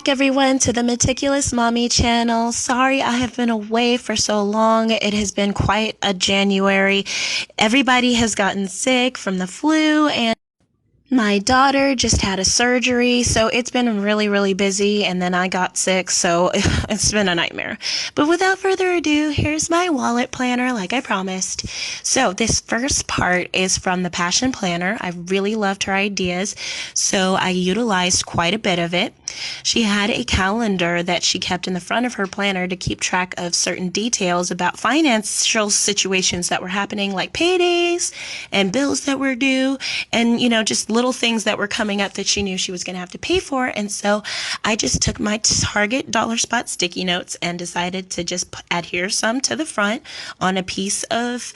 everyone to the Meticulous Mommy channel. Sorry I have been away for so long. It has been quite a January. Everybody has gotten sick from the flu, and my daughter just had a surgery, so it's been really busy, and then I got sick, so it's been a nightmare. But without further ado, here's my wallet planner like I promised. So this first part is from the Passion Planner. I really loved her ideas, so I utilized quite a bit of it. She had a calendar that she kept in the front of her planner to keep track of certain details about financial situations that were happening, like paydays and bills that were due, and just little things that were coming up that she knew she was going to have to pay for. And so I just took my Target dollar spot sticky notes and decided to just adhere some to the front on a piece of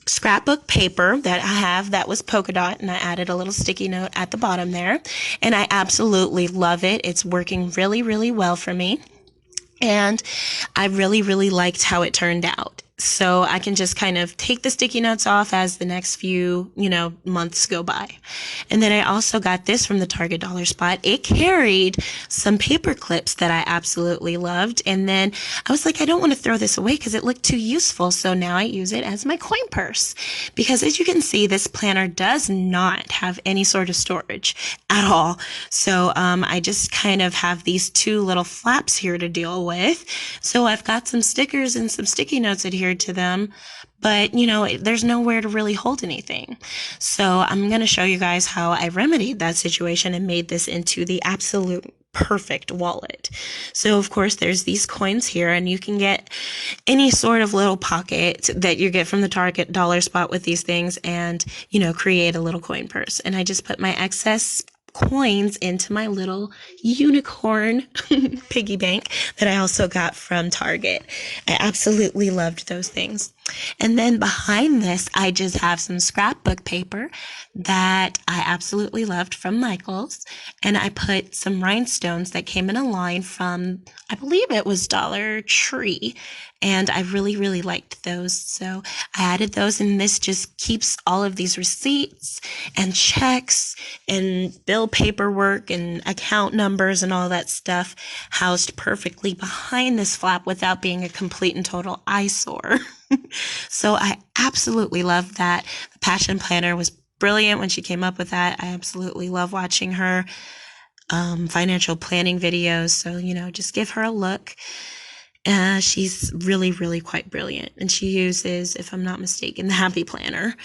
scrapbook paper that I have that was polka dot, and I added a little sticky note at the bottom there, and I absolutely love it. It's working really well for me, and I really liked how it turned out. So I can just kind of take the sticky notes off as the next few, months go by. And then I also got this from the Target dollar spot. It carried some paper clips that I absolutely loved. And then I was like, I don't want to throw this away because it looked too useful. So now I use it as my coin purse, because as you can see, this planner does not have any sort of storage at all. So I just kind of have these two little flaps here to deal with. So I've got some stickers and some sticky notes adhered to them, but there's nowhere to really hold anything. So I'm going to show you guys how I remedied that situation and made this into the absolute perfect wallet. So of course there's these coins here, and you can get any sort of little pocket that you get from the Target dollar spot with these things, and create a little coin purse. And I just put my excess coins into my little unicorn piggy bank that I also got from Target. I absolutely loved those things. And then behind this, I just have some scrapbook paper that I absolutely loved from Michael's. And I put some rhinestones that came in a line from, I believe it was Dollar Tree. And I really liked those. So I added those, and this just keeps all of these receipts and checks and bill paperwork and account numbers and all that stuff housed perfectly behind this flap without being a complete and total eyesore. So I absolutely love that. The Passion Planner was brilliant when she came up with that. I absolutely love watching her financial planning videos. So, just give her a look. She's really quite brilliant. And she uses, if I'm not mistaken, the Happy Planner.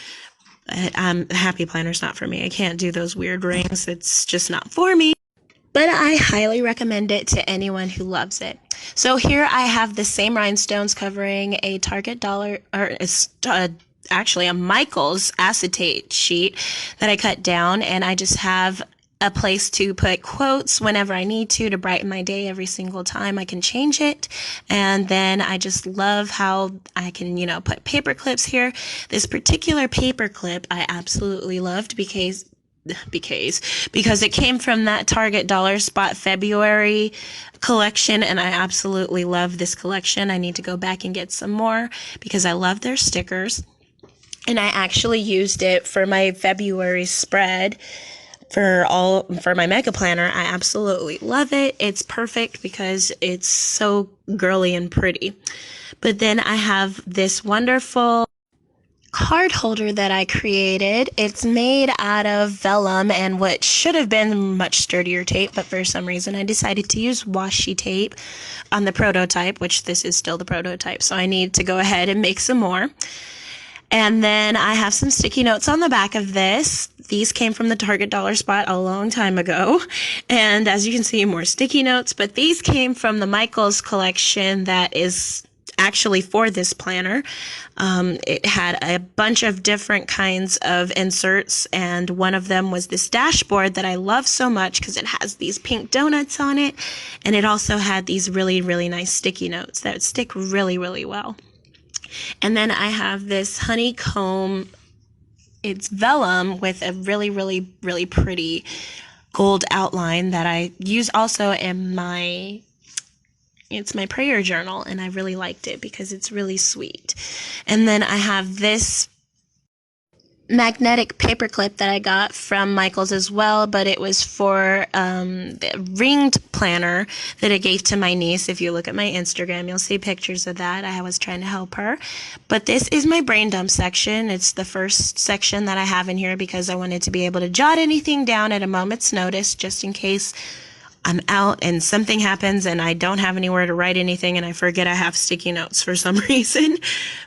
The Happy Planner's not for me. I can't do those weird rings. It's just not for me. But I highly recommend it to anyone who loves it. So here I have the same rhinestones covering a Target dollar, or actually a Michael's acetate sheet that I cut down, and I just have a place to put quotes whenever I need to brighten my day. Every single time I can change it. And then I just love how I can, put paper clips here. This particular paper clip I absolutely loved because it came from that Target dollar spot February collection, and I absolutely love this collection. I need to go back and get some more because I love their stickers. And I actually used it for my February spread for my Mega Planner. I absolutely love it. It's perfect because it's so girly and pretty. But then I have this wonderful card holder that I created. It's made out of vellum and what should have been much sturdier tape, but for some reason I decided to use washi tape on the prototype, which this is still the prototype, so I need to go ahead and make some more. And then I have some sticky notes on the back of this. These came from the Target dollar spot a long time ago. And as you can see, more sticky notes, but these came from the Michael's collection that is actually for this planner. It had a bunch of different kinds of inserts, and one of them was this dashboard that I love so much because it has these pink donuts on it, and it also had these really nice sticky notes that would stick really well. And then I have this honeycomb, it's vellum with a really pretty gold outline that I use also in it's my prayer journal, and I really liked it because it's really sweet. And then I have this magnetic paperclip that I got from Michael's as well, but it was for the ringed planner that I gave to my niece. If you look at my Instagram, you'll see pictures of that. I was trying to help her. But this is my brain dump section. It's the first section that I have in here because I wanted to be able to jot anything down at a moment's notice, just in case I'm out and something happens and I don't have anywhere to write anything and I forget I have sticky notes for some reason.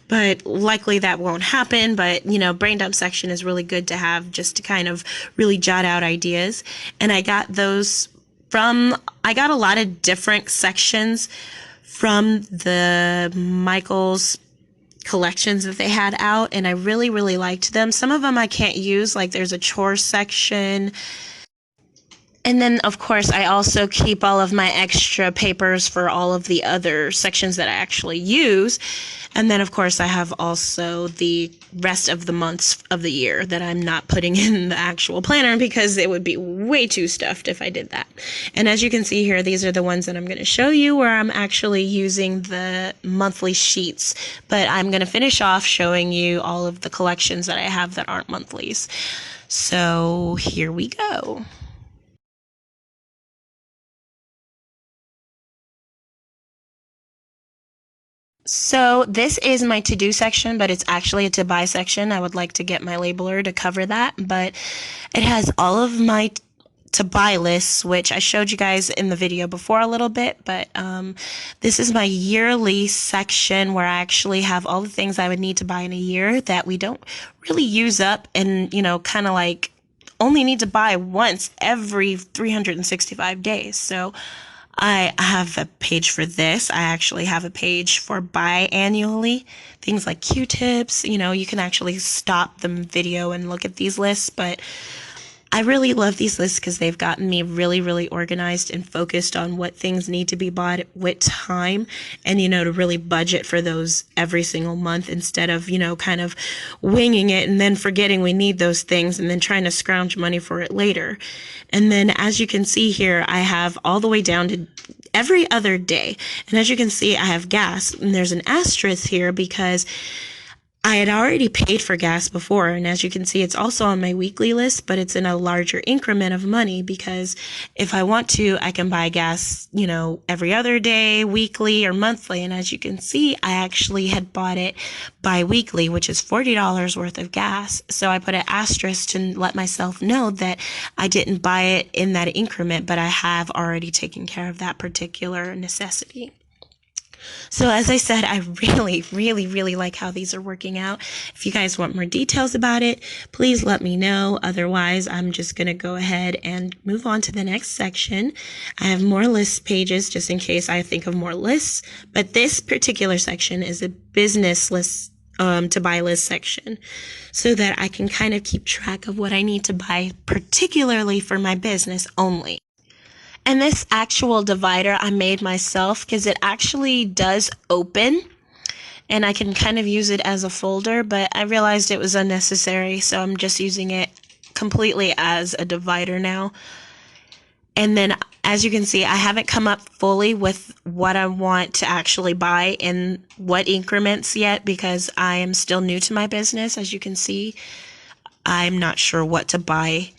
But likely that won't happen. But, you know, brain dump section is really good to have just to kind of really jot out ideas. And I got I got a lot of different sections from the Michael's collections that they had out, and I really, really liked them. Some of them I can't use, like there's a chore section. And then, of course, I also keep all of my extra papers for all of the other sections that I actually use. And then, of course, I have also the rest of the months of the year that I'm not putting in the actual planner because it would be way too stuffed if I did that. And as you can see here, these are the ones that I'm going to show you where I'm actually using the monthly sheets. But I'm going to finish off showing you all of the collections that I have that aren't monthlies. So here we go. So this is my to-do section, but it's actually a to-buy section. I would like to get my labeler to cover that, but it has all of my to-buy lists, which I showed you guys in the video before a little bit, but this is my yearly section where I actually have all the things I would need to buy in a year that we don't really use up and, you know, kind of like only need to buy once every 365 days. So I have a page for this. I actually have a page for biannually. Things like Q-tips, you know, you can actually stop the video and look at these lists, but I really love these lists because they've gotten me really, really organized and focused on what things need to be bought with time and, you know, to really budget for those every single month instead of, you know, kind of winging it and then forgetting we need those things and then trying to scrounge money for it later. And then as you can see here, I have all the way down to every other day. And as you can see, I have gas and there's an asterisk here because I had already paid for gas before, and as you can see, it's also on my weekly list, but it's in a larger increment of money because if I want to, I can buy gas, you know, every other day, weekly, or monthly. And as you can see, I actually had bought it bi-weekly, which is $40 worth of gas. So I put an asterisk to let myself know that I didn't buy it in that increment, but I have already taken care of that particular necessity. So as I said, I really, really, really like how these are working out. If you guys want more details about it, please let me know. Otherwise, I'm just going to go ahead and move on to the next section. I have more list pages just in case I think of more lists, but this particular section is a business list to buy list section so that I can kind of keep track of what I need to buy, particularly for my business only. And this actual divider I made myself because it actually does open and I can kind of use it as a folder, but I realized it was unnecessary, so I'm just using it completely as a divider now. And then as you can see, I haven't come up fully with what I want to actually buy in what increments yet because I am still new to my business. As you can see, I'm not sure what to buy.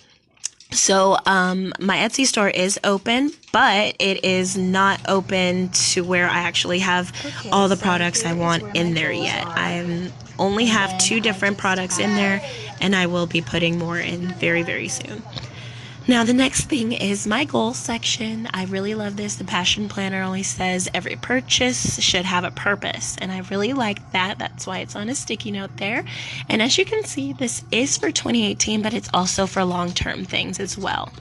So my Etsy store is open, but it is not open to where I actually have all the products I want in there yet. I only have 2 different products in there, and I will be putting more in very, very soon. Now, the next thing is my goals section. I really love this. The Passion Planner always says every purchase should have a purpose, and I really like that. That's why it's on a sticky note there. And as you can see, this is for 2018, but it's also for long-term things as well.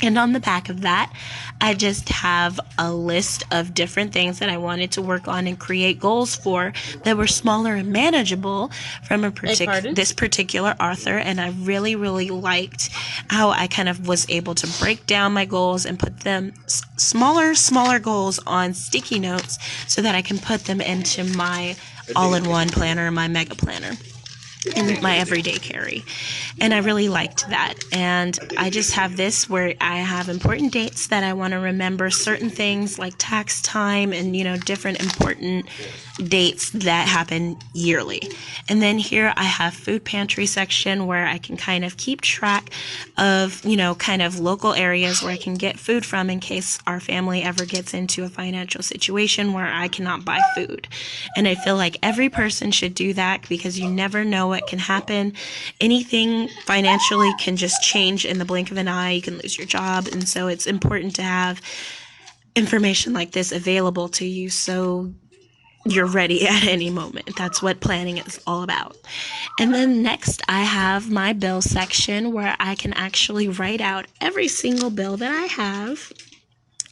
And on the back of that, I just have a list of different things that I wanted to work on and create goals for that were smaller and manageable from this particular author. And I really, really liked how I kind of was able to break down my goals and put them smaller goals on sticky notes so that I can put them into my all-in-one planner, my Mega Planner. in my everyday carry. And I really liked that. And I just have this where I have important dates that I want to remember, certain things like tax time and, different important dates that happen yearly. And then here I have food pantry section where I can kind of keep track of, kind of local areas where I can get food from in case our family ever gets into a financial situation where I cannot buy food. And I feel like every person should do that because you never know what can happen. Anything financially can just change in the blink of an eye. You can lose your job. And so it's important to have information like this available to you so you're ready at any moment. That's what planning is all about. And then next I have my bill section where I can actually write out every single bill that I have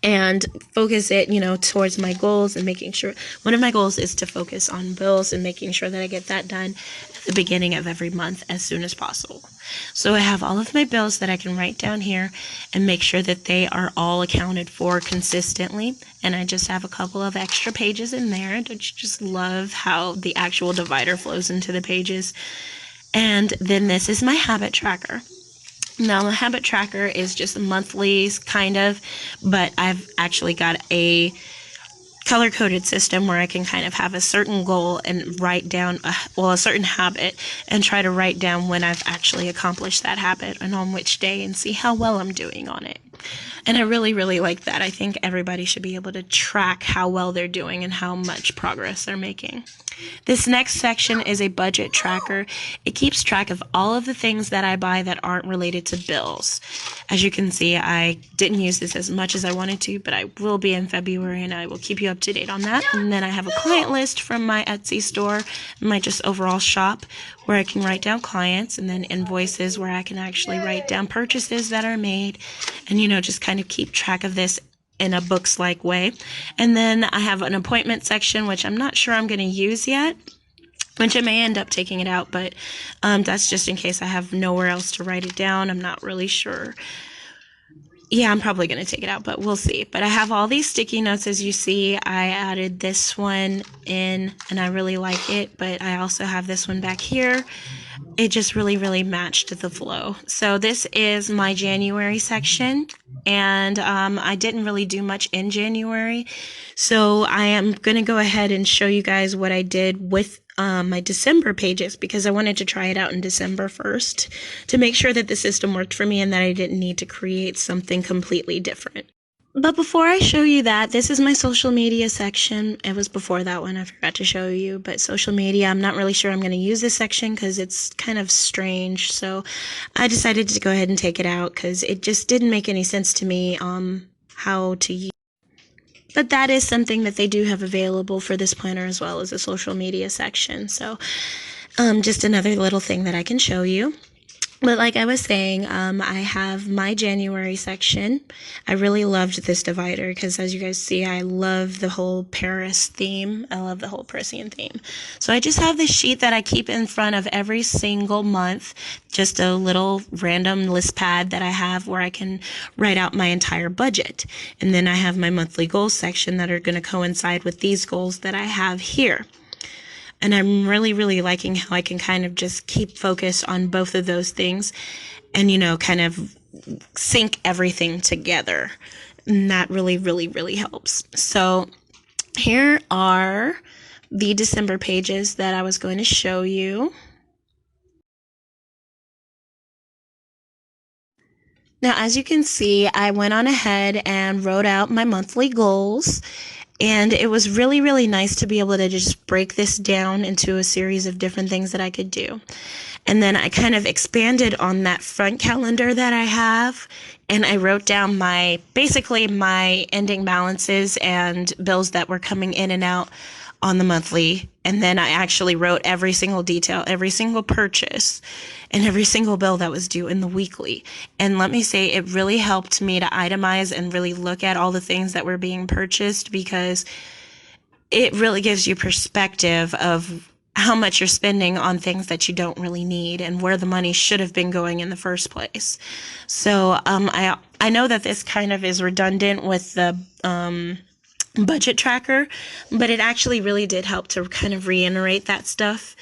and focus it, towards my goals and making sure one of my goals is to focus on bills and making sure that I get that done at the beginning of every month as soon as possible. So I have all of my bills that I can write down here and make sure that they are all accounted for consistently. And I just have a couple of extra pages in there. Don't you just love how the actual divider flows into the pages? And then this is my habit tracker. Now, the habit tracker is just monthly, kind of, but I've actually got a color-coded system where I can kind of have a certain goal and write down, a certain habit, and try to write down when I've actually accomplished that habit and on which day and see how well I'm doing on it. And I really, really like that. I think everybody should be able to track how well they're doing and how much progress they're making. This next section is a budget tracker. It keeps track of all of the things that I buy that aren't related to bills. As you can see, I didn't use this as much as I wanted to, but I will be in February and I will keep you up to date on that. And then I have a client list from my Etsy store, my just overall shop, where I can write down clients, and then invoices where I can actually write down purchases that are made and, just kind of keep track of this in a books-like way. And then I have an appointment section, which I'm not sure I'm going to use yet, which I may end up taking it out, but that's just in case I have nowhere else to write it down. I'm not really sure. Yeah, I'm probably going to take it out, but we'll see. But I have all these sticky notes, as you see. I added this one in, and I really like it, but I also have this one back here. It just really, really matched the flow. So this is my January section, and I didn't really do much in January. So I am going to go ahead and show you guys what I did with my December pages, because I wanted to try it out in December first to make sure that the system worked for me and that I didn't need to create something completely different. But before I show you that, this is my social media section. It was before that one, I forgot to show you, but social media, I'm not really sure I'm going to use this section because it's kind of strange. So I decided to go ahead and take it out because it just didn't make any sense to me how to use. But that is something that they do have available for this planner as well as a social media section. So just another little thing that I can show you. But like I was saying, I have my January section. I really loved this divider because, as you guys see, I love the whole Paris theme. I love the whole Parisian theme. So I just have this sheet that I keep in front of every single month, just a little random list pad that I have where I can write out my entire budget. And then I have my monthly goals section that are going to coincide with these goals that I have here. And I'm really, really liking how I can kind of just keep focus on both of those things and, kind of sync everything together. And that really, really, really helps. So here are the December pages that I was going to show you. Now, as you can see, I went on ahead and wrote out my monthly goals. And it was really, really nice to be able to just break this down into a series of different things that I could do. And then I kind of expanded on that front calendar that I have, and I wrote down basically my ending balances and bills that were coming in and out on the monthly. And then I actually wrote every single detail, every single purchase, and every single bill that was due in the weekly. And let me say, it really helped me to itemize and really look at all the things that were being purchased, because it really gives you perspective of how much you're spending on things that you don't really need and where the money should have been going in the first place. So I know that this kind of is redundant with the budget tracker, but it actually really did help to kind of reiterate that stuff.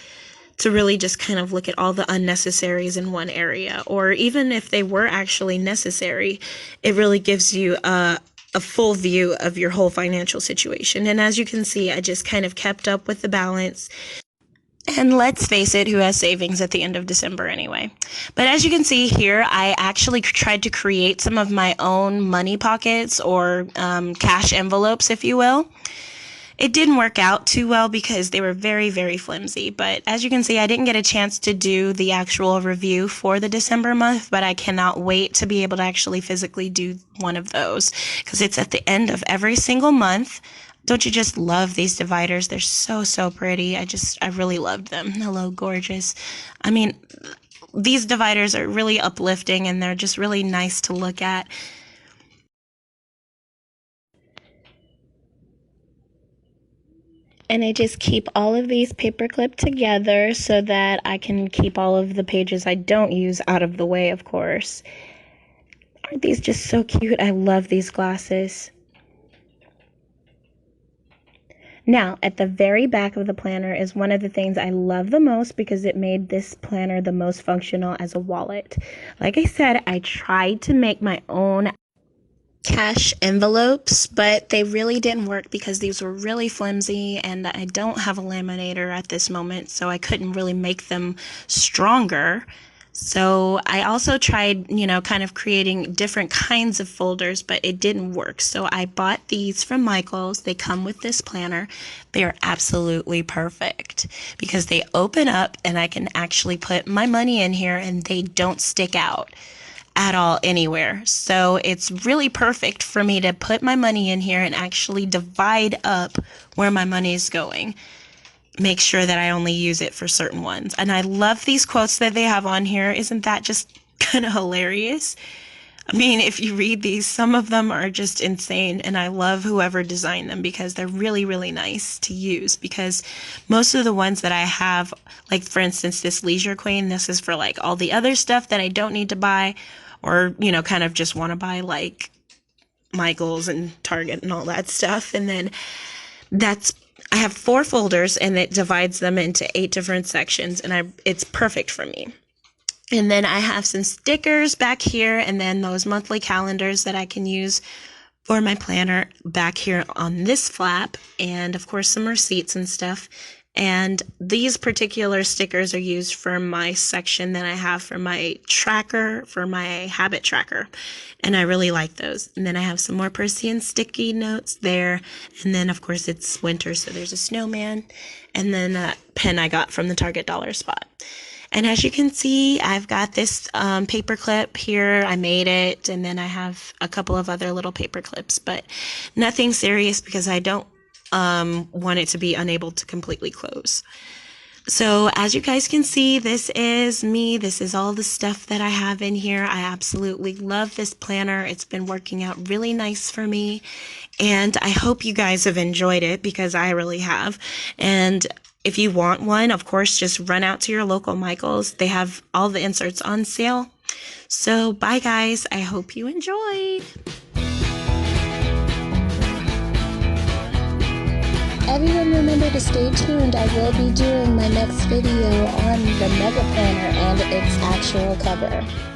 to really just kind of look at all the unnecessaries in one area, or even if they were actually necessary, it really gives you a full view of your whole financial situation. And as you can see, I just kind of kept up with the balance. And let's face it, who has savings at the end of December anyway? But as you can see here, I actually tried to create some of my own money pockets, or cash envelopes, if you will. It didn't work out too well because they were very, very flimsy. But as you can see, I didn't get a chance to do the actual review for the December month, but I cannot wait to be able to actually physically do one of those because it's at the end of every single month. Don't you just love these dividers? They're so, so pretty. I really loved them. Hello, gorgeous. I mean, these dividers are really uplifting and they're just really nice to look at. And I just keep all of these paperclip together so that I can keep all of the pages I don't use out of the way, of course. Aren't these just so cute? I love these glasses. Now, at the very back of the planner is one of the things I love the most because it made this planner the most functional as a wallet. Like I said, I tried to make my own cash envelopes, but they really didn't work because these were really flimsy and I don't have a laminator at this moment, so I couldn't really make them stronger. So I also tried, kind of creating different kinds of folders, but it didn't work. So I bought these from Michael's. They come with this planner. They are absolutely perfect because they open up and I can actually put my money in here and they don't stick out at all anywhere. So it's really perfect for me to put my money in here and actually divide up where my money is going. Make sure that I only use it for certain ones. And I love these quotes that they have on here. Isn't that just kind of hilarious? I mean, if you read these, some of them are just insane, and I love whoever designed them because they're really, really nice to use. Because most of the ones that I have, like for instance, this Leisure Queen, this is for like all the other stuff that I don't need to buy, or, kind of just want to buy, like Michael's and Target and all that stuff. And then I have 4 folders and it divides them into 8 different sections, and it's perfect for me. And then I have some stickers back here, and then those monthly calendars that I can use for my planner back here on this flap, and of course some receipts and stuff. And these particular stickers are used for my section that I have for my tracker, for my habit tracker. And I really like those. And then I have some more Persian sticky notes there. And then, of course, it's winter, so there's a snowman. And then a pen I got from the Target dollar spot. And as you can see, I've got this paper clip here. I made it. And then I have a couple of other little paper clips, but nothing serious because I don't want it to be unable to completely close. So as you guys can see, this is me. This is all the stuff that I have in here. I absolutely love this planner. It's been working out really nice for me. And I hope you guys have enjoyed it because I really have. And if you want one, of course, just run out to your local Michael's. They have all the inserts on sale. So bye guys. I hope you enjoyed. Everyone remember to stay tuned. I will be doing my next video on the Mega Planner and its actual cover.